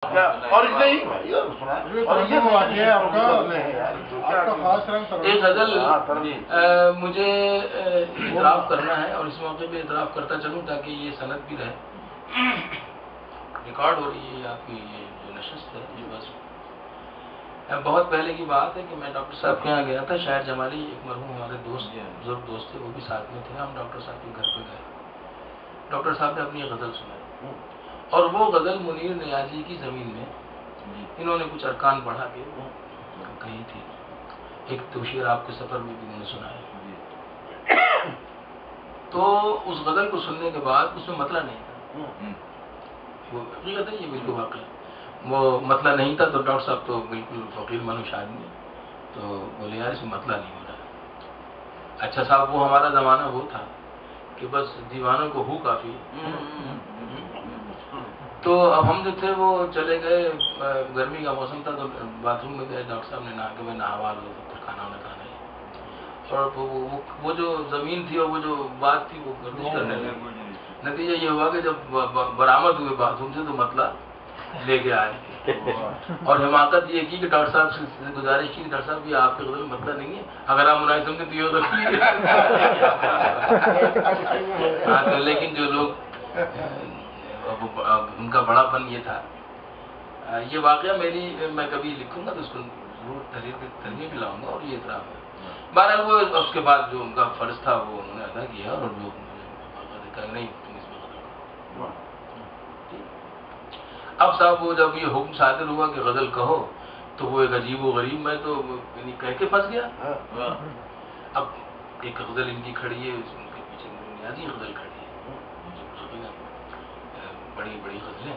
اور اتنا ہی ایک غزل مجھے اعتراف کرنا ہے اور اس موقع پہ اعتراف کرتا چلوں تاکہ یہ سند بھی رہے، ریکارڈ ہو رہی ہے آپ کی یہ جو نشست ہے یہ بس بہت پہلے کی بات ہے کہ میں ڈاکٹر صاحب کے یہاں گیا تھا، شاعر جمالی ایک مرحوم ہمارے دوست بزرگ دوست تھے، وہ بھی ساتھ میں تھے، ہم ڈاکٹر صاحب کے گھر پہ گئے، ڈاکٹر صاحب نے اپنی غزل سنائی اور وہ غزل منیر نیازی کی زمین میں انہوں نے کچھ ارکان پڑھا کے کہی تھی، ایک تو شعر آپ کے سفر میں بھی میں نے سنا ہے، تو اس غزل کو سننے کے بعد اس میں مطلب نہیں تھا، وہ حقیقت ہے، یہ بالکل واقعی وہ مطلب نہیں تھا، تو ڈاکٹر صاحب تو بالکل فقیر منوش آدمی تو بولے یار اس میں مطلب نہیں ہو رہا۔ اچھا صاحب وہ ہمارا زمانہ وہ تھا کہ بس دیوانوں کو ہو کافی، تو اب ہم جو تھے وہ چلے گئے، گرمی کا موسم تھا تو باتھ روم میں گئے، ڈاکٹر صاحب نے نہا کے میں نہاوا لو تو پھر کھانا وانا کھانا ہے، اور وہ جو زمین تھی اور وہ جو بات تھی وہ گردش کرنے لگی، نتیجہ یہ ہوا کہ جب برآمد ہوئے باتھ روم سے تو مطلب لے کے آئے، اور حماقت یہ کی کہ ڈاکٹر صاحب سے گزارش کی کہ ڈاکٹر صاحب یہ آپ کے غزل میں مطلب نہیں ہے، اگر آپ مناسب سمجھتے تو یہ رکھیے، ہاں تو لیکن جو لوگ ان کا بڑا فن یہ تھا، یہ واقعہ میں کبھی لکھوں گا تو اس کو ضرور ترمیم بھی لاؤں گا اور یہ اعتراف ہے، بہرحال وہ اس کے بعد جو ان کا فرض تھا وہ انہوں نے ادا کیا اور لوگ مجھے نہیں تم اس میں غزل کرو۔ اب صاحب وہ جب یہ حکم صادر ہوا کہ غزل کہو تو وہ ایک عجیب و غریب، میں تو یعنی کہہ کے پھنس گیا، اب ایک غزل ان کی کھڑی ہے، ان کے پیچھے نیازی غزل کھڑی ہے، بڑی بڑی غزلیں،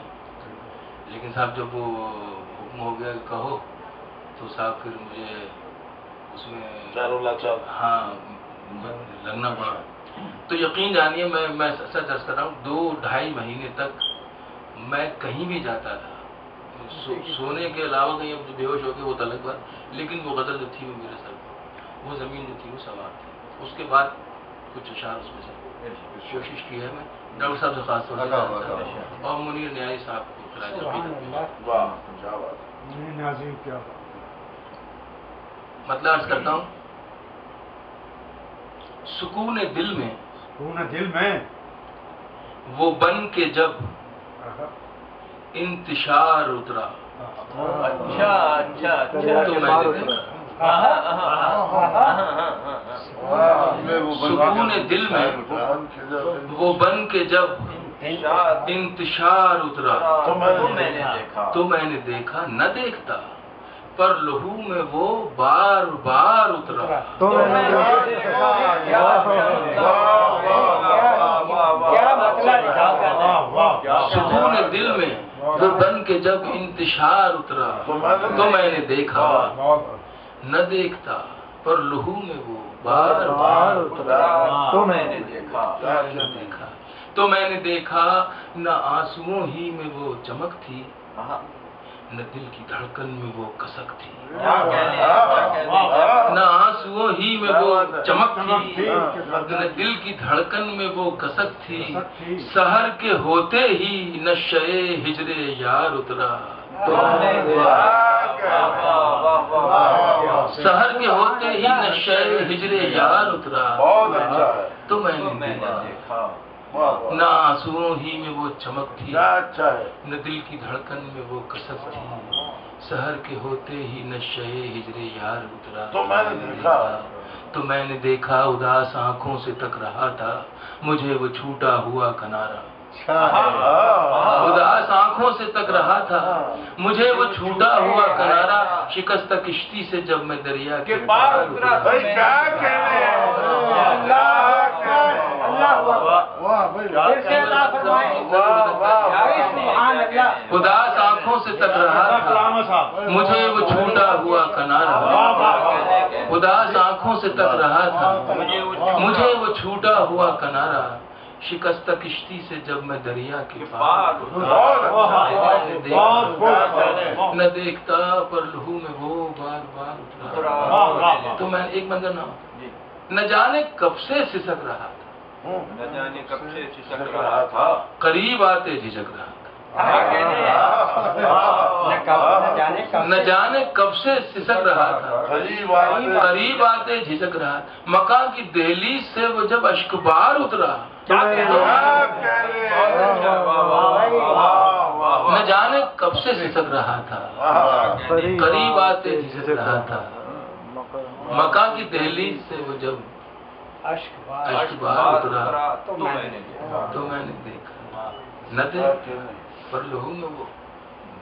لیکن صاحب جب وہ حکم ہو گیا کہو تو صاحب پھر مجھے اس میں ہاں لگنا پڑا، تو یقین جانیے میں سچ عرض کر رہا ہوں 2-2.5 مہینے تک میں کہیں بھی جاتا تھا، سونے کے علاوہ کہیں اب بے ہوش ہو کے وہ الگ بات، لیکن وہ غزل جو تھی وہ میرے سر پر، وہ زمین جو تھی وہ سوار تھی، اس کے بعد کچھ اشعار اس میں سے کوشش کی ہے میں ڈاکٹر صاحب سے خاص طور سے اور منیر نیازی صاحب کو مطلب عرض کرتا ہوں، سکون دل میں وہ بن کے جب انتشار اترا، سکون دل میں وہ بن کے جب انتشار اترا، تو میں نے دیکھا نہ دیکھتا پر لہو میں وہ بار بار اترا، سکون دل میں وہ بن کے جب انتشار اترا، تو میں نے دیکھا نہ دیکھتا پر لہو میں وہ بار بار اترا، تو میں نے دیکھا نہ آنسوؤں ہی میں وہ چمک تھی، نہ دل کی دھڑکن میں وہ کسک تھی، نہ آنسوؤں ہی میں وہ چمک تھی، نہ دل کی دھڑکن میں وہ کسک تھی، سحر کے ہوتے ہی نشے ہجر یار اترا، سحر کے ہوتے ہی نشے ہجر یار اترا، تو میں نے دیکھا نہ آنسوؤں ہی میں وہ چمک تھی، نہ دل کی دھڑکن میں وہ کسک تھی، سحر کے ہوتے ہی نشے ہجر یار اترا، تو میں نے دیکھا اداس آنکھوں سے تک رہا تھا مجھے وہ چھوٹا ہوا کنارہ، اداس آنکھوں سے تک رہا تھا مجھے وہ چھوٹا ہوا کنارہ، شکستہ کشتی سے جب میں دریا کے پار اترا، اداس آنکھوں سے تک رہا تھا مجھے وہ چھوٹا ہوا کنارہ، اداس آنکھوں سے تک رہا تھا مجھے وہ چھوٹا ہوا کنارہ، شکستہ کشتی سے جب میں دریا کے پار نہ دیکھتا پر لہو میں وہ بار بار اترا، تو میں ایک منظر نہ جانے کب سے سسک رہا تھا، قریب آتے جھجک رہا تھا، نہ جانے کب سے سسک رہا تھا، قریب آتے جھجک رہا، مکہ کی دہلیز سے وہ جب اشکبار اترا، نہ جانے کب سے سسک رہا تھا، قریب آتے جھجک رہا تھا، مکہ کی دہلیز سے وہ جب اشکبار اترا تو میں نے دیکھا، نہ دیکھ پر لہو میں وہ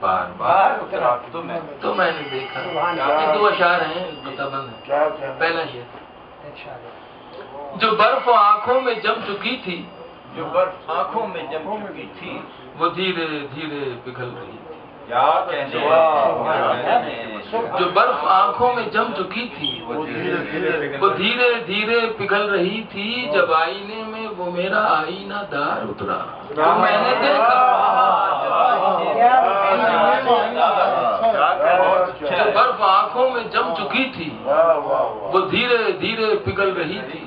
بار بار اترا تو میں نے دیکھا۔ یہ دو اشعار ہیں، قطعبند ہیں۔ پہلا شعر، جو برف آنکھوں میں جم چکی تھی، جو برف آنکھوں میں جم چکی تھی، وہ دھیرے دھیرے پگھل رہی تھی۔ کیا کہنے، جو برف آنکھوں میں جم چکی تھی، وہ دھیرے دھیرے پگھل رہی تھی، جب آئینے میں وہ میرا آئینہ دار اترا تو میں نے دیکھا، جو برف آنکھوں میں جم چکی تھی، وہ دھیرے دھیرے پگھل رہی تھی،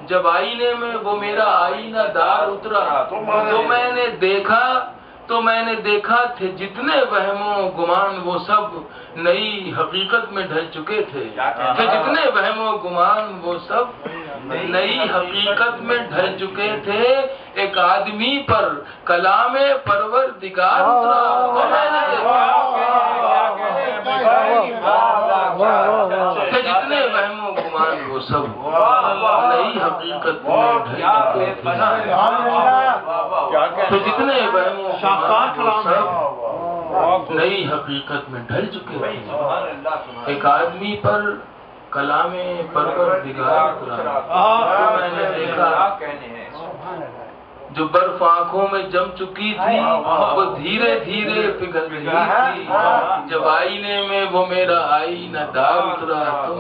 جب آئینے میں وہ میرا آئینہ دار اترا تو میں نے دیکھا تھے جتنے وہم و گمان وہ سب نئی حقیقت میں ڈھل چکے تھے، کہ جتنے وہم و گمان وہ سب نئی حقیقت میں ڈھل چکے تھے، ایک آدمی پر کلام پروردگار اترا تو میں نے دیکھا کہ جتنے وہم و گمان وہ سب نئی حقیقت میں ڈھل چکے تھے، کہ جتنے وہم و گمان وہ سب نئی حقیقت میں ڈھل چکے تھے، ایک آدمی پر کلام پروردگار اترا تو میں نے دیکھا، جو برف آنکھوں میں جم چکی تھی، وہ دھیرے دھیرے پگھل رہی تھی، جب آئینے میں وہ میرا آئینہ دار اترا تو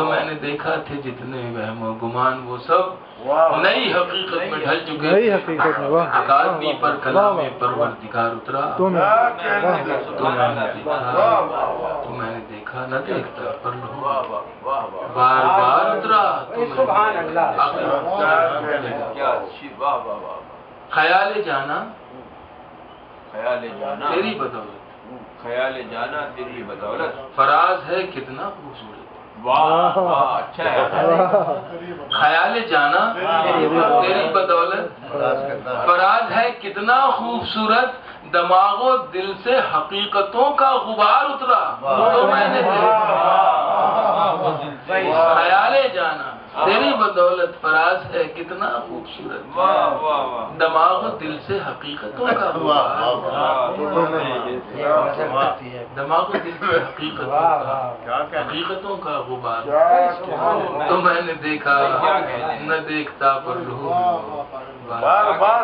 میں نے دیکھا تھے جتنے وہم و گمان وہ سب نئی حقیقت میں ڈھل چکے تھے، ایک آدمی پر کلام پروردگار اترا تو میں نے دیکھا، نہ دیکھتا پر لہو بار بار اترا تو خیال جانا تیری بدولت، خیال جانا تیری بدولت، فراز ہے کتنا خوبصورت، واہ واہ اچھا ہے، خیال جانا تیری بدولت، فراز ہے کتنا خوبصورت، دماغ و دل سے حقیقتوں کا غبار اترا تو میں نے دیکھا، خیال جانا تیری بدولت، فراز ہے کتنا خوبصورت، دماغ و دل سے حقیقتوں کا غبار، دماغ و دل سے حقیقتوں کا غبار تو میں نے دیکھا، نہ دیکھتا پر لہو بار بار